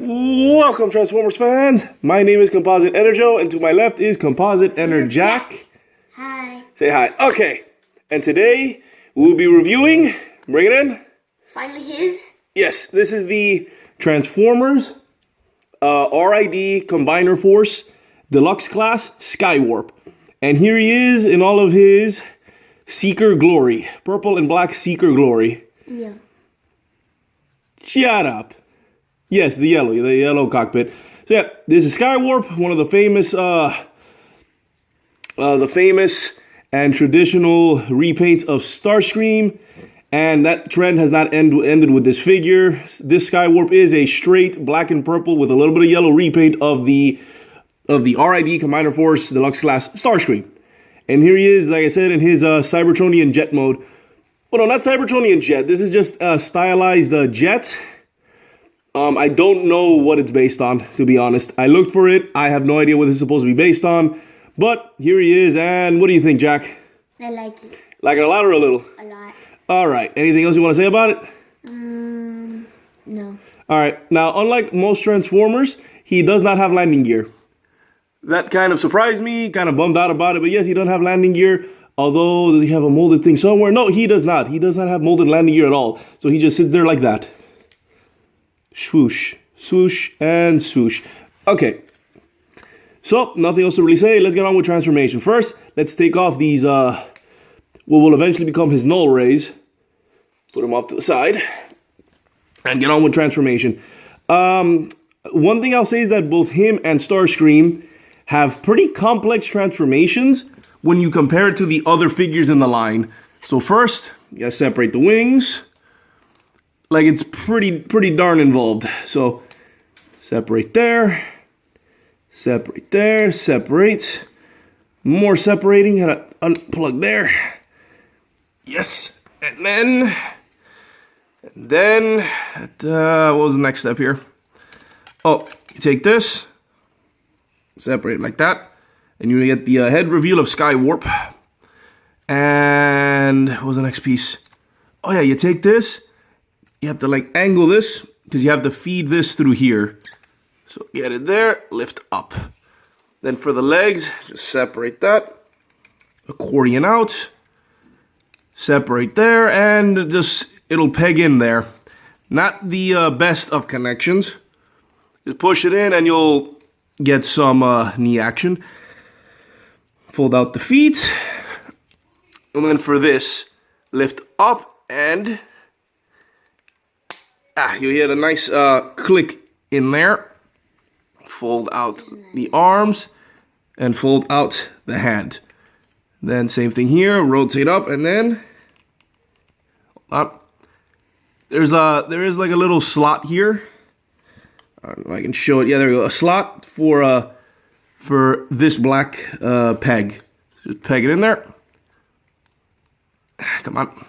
Welcome, Transformers fans. My name is Composite EnerJoe, and to my left is Composite EnerJack. Hi. Say hi. Okay, and today we'll be reviewing. Bring it in. Finally his. Yes, this is the Transformers RID Combiner Force Deluxe Class Skywarp, and here he is in all of his Seeker glory, purple and black Seeker glory. Yeah. Shut up. Yes, the yellow cockpit. So yeah, this is Skywarp, one of the famous and traditional repaints of Starscream, and that trend has not ended with this figure. This Skywarp is a straight black and purple with a little bit of yellow repaint of the RID Combiner Force Deluxe Class Starscream. And here he is, like I said, in his Cybertronian jet mode. Well, no, not Cybertronian jet. This is just a stylized jet. I don't know what it's based on, to be honest. I looked for it. I have no idea what this is supposed to be based on. But here he is, and what do you think, Jack? I like it. Like it a lot or a little? A lot. All right. Anything else you want to say about it? No. All right. Now, unlike most Transformers, he does not have landing gear. That kind of surprised me, kind of bummed out about it. But yes, he doesn't have landing gear. Although, does he have a molded thing somewhere? No, he does not. He does not have molded landing gear at all. So he just sits there like that. Swoosh, swoosh, and swoosh. Okay. So, nothing else to really say. Let's get on with transformation. First, let's take off these, what will eventually become his null rays. Put them off to the side. And get on with transformation. One thing I'll say is that both him and Starscream have pretty complex transformations when you compare it to the other figures in the line. So first, you gotta separate the wings. Like, it's pretty darn involved. So, separate there. Separate there. Separate. More separating. Gotta unplug there. Yes. And then, what was the next step here? Oh, you take this. Separate it like that. And you get the head reveal of Skywarp. And what was the next piece? Oh yeah, you take this. You have to like angle this because you have to feed this through here. So get it there, lift up. Then for the legs, just separate that. Accordion out. Separate there, and just it'll peg in there. Not the best of connections. Just push it in and you'll get some knee action. Fold out the feet. And then for this, lift up and you hear a nice click in there. Fold out the arms and fold out the hand. Then same thing here, rotate up and then there is like a little slot here. I don't know if I can show it. Yeah, there we go. A slot for this black peg. Just peg it in there. Come on.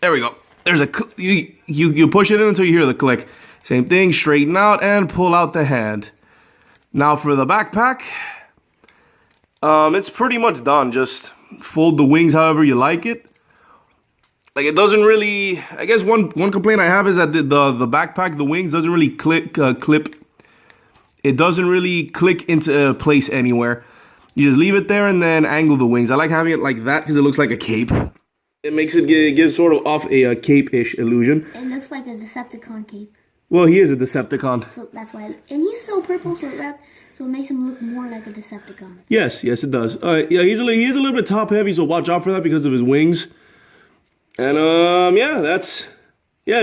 There we go. There's a you push it in until you hear the click. Same thing, straighten out and pull out the hand. Now for the backpack, it's pretty much done. Just fold the wings however you like it. Like, it doesn't really. I guess one complaint I have is that the backpack, the wings doesn't really clip. It doesn't really click into place anywhere. You just leave it there and then angle the wings. I like having it like that because it looks like a cape. It makes it give sort of off a cape-ish illusion. It looks like a Decepticon cape. Well, he is a Decepticon. So that's why, and he's so purple, so it makes him look more like a Decepticon. Yes, it does. Yeah, he is a little bit top heavy, so watch out for that because of his wings. And yeah, it's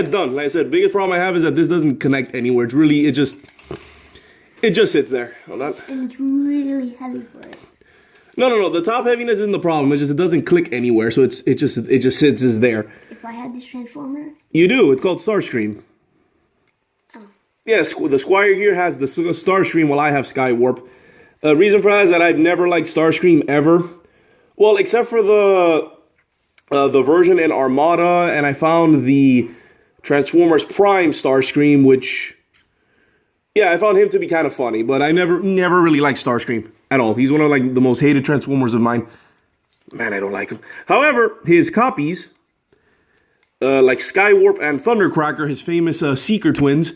done. Like I said, biggest problem I have is that this doesn't connect anywhere. It just sits there. Hold on. And it's really heavy for it. No. The top heaviness isn't the problem. It's just it doesn't click anywhere, so it just sits as there. If I had this Transformer, you do. It's called Starscream. Oh. Yes, the Squire here has the Starscream, while I have Skywarp. Reason for that is that I've never liked Starscream ever. Well, except for the version in Armada, and I found the Transformers Prime Starscream, which, yeah, I found him to be kind of funny, but I never really liked Starscream at all. He's one of like the most hated Transformers of mine. Man, I don't like him. However, his copies, like Skywarp and Thundercracker, his famous Seeker twins,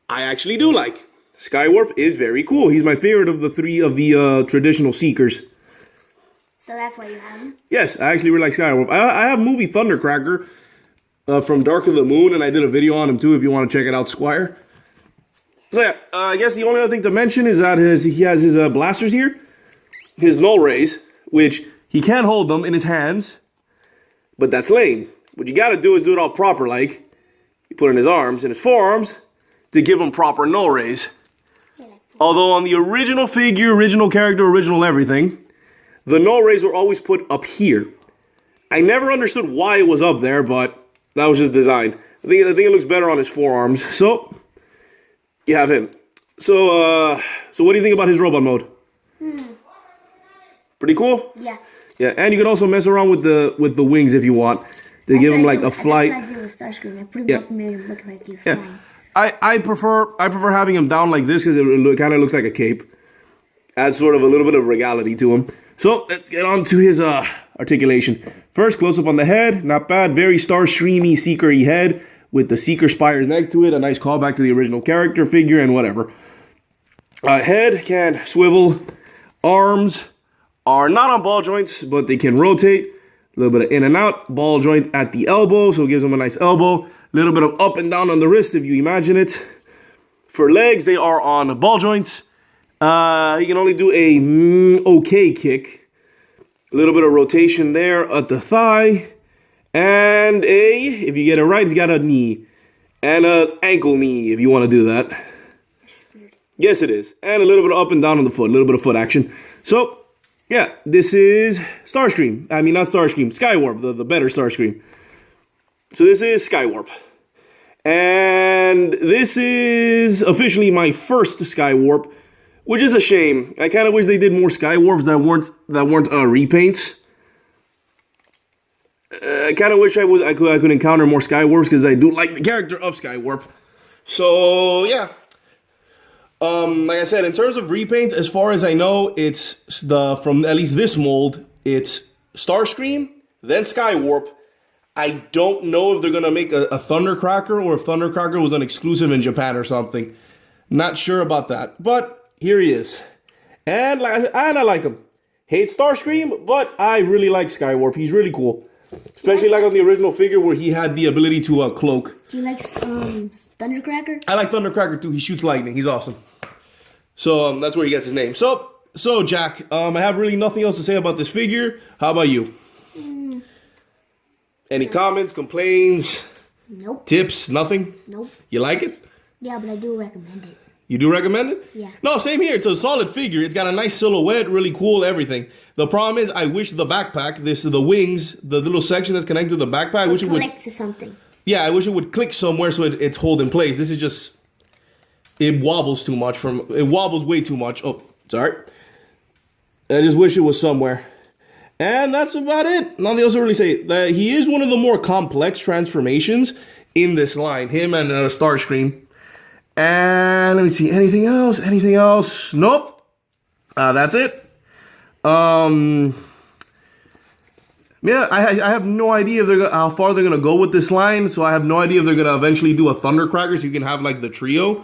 I actually do like. Skywarp is very cool. He's my favorite of the three of the traditional Seekers. So that's why you have him? Yes, I actually really like Skywarp. I have movie Thundercracker from Dark of the Moon, and I did a video on him too if you want to check it out, Squire. So yeah, I guess the only other thing to mention is that he has his blasters here. His null rays, which he can't hold them in his hands, but that's lame. What you gotta do is do it all proper, like. You put it in his arms and his forearms to give him proper null rays. Although on the original figure, original character, original everything, the null rays were always put up here. I never understood why it was up there, but that was just design. I think it looks better on his forearms. So, you have him. So what do you think about his robot mode? Pretty cool? Yeah. Yeah, and you can also mess around with the wings if you want. They give him like a flight. That's what I do with Starscream. I put him up and made him look like he was flying. I prefer having him down like this because it kind of looks like a cape. Adds sort of a little bit of regality to him. So let's get on to his articulation. First, close up on the head. Not bad. Very Starstreamy, Seeker-y head with the Seeker spires next to it. A nice callback to the original character figure and whatever. Head can swivel. Arms are not on ball joints, but they can rotate. A little bit of in and out. Ball joint at the elbow, so it gives them a nice elbow. A little bit of up and down on the wrist, if you imagine it. For legs, they are on ball joints. He can only do a okay kick. A little bit of rotation there at the thigh. And if you get it right, he's got a knee. And an ankle knee, if you want to do that. Yes, it is. And a little bit of up and down on the foot. A little bit of foot action. So, yeah, this is Starscream. I mean, not Starscream. Skywarp, the better Starscream. So this is Skywarp. And this is officially my first Skywarp, which is a shame. I kind of wish they did more Skywarps that weren't repaints. I kind of wish I could encounter more Skywarps because I do like the character of Skywarp. So yeah. Like I said, in terms of repaints, as far as I know, it's from at least this mold, it's Starscream, then Skywarp. I don't know if they're gonna make a Thundercracker or if Thundercracker was an exclusive in Japan or something. Not sure about that, but here he is, and I like him. Hate Starscream, but I really like Skywarp. He's really cool, especially like on the original figure where he had the ability to cloak. Do you like Thundercracker? I like Thundercracker too. He shoots lightning. He's awesome. So that's where he gets his name. So Jack, I have really nothing else to say about this figure. How about you? Any comments, complaints? Nope. Tips? Nothing? Nope. You like it? Yeah, but I do recommend it. You do recommend it? Yeah. No, same here. It's a solid figure. It's got a nice silhouette, really cool, everything. The problem is, I wish the backpack, the wings, the little section that's connected to the backpack, I wish it would connect to something. Yeah, I wish it would click somewhere so it's hold in place. This is just, it wobbles too much. It wobbles way too much. Oh, sorry. I just wish it was somewhere. And that's about it. Nothing else to really say. He is one of the more complex transformations in this line. Him and Starscream. And let me see. Anything else? Anything else? Nope. That's it. Yeah, I have no idea if how far they're gonna go with this line. So I have no idea if they're gonna eventually do a Thundercracker so you can have like the trio.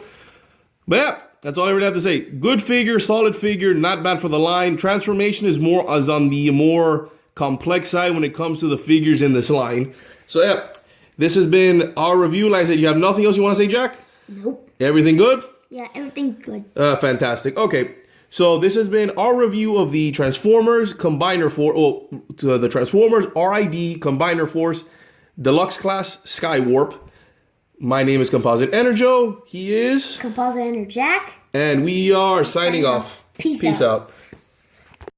But yeah, that's all I really have to say. Good figure, solid figure, not bad for the line. Transformation is on the more complex side when it comes to the figures in this line. So yeah, this has been our review. Like I said, you have nothing else you want to say, Jack? Nope. Everything good? Yeah, everything good. Fantastic. Okay, so this has been our review of the Transformers Combiner Force, the Transformers RID Combiner Force Deluxe Class Skywarp. My name is Composite EnerJoe. He is Composite EnerJack. And we are signing off. Peace out.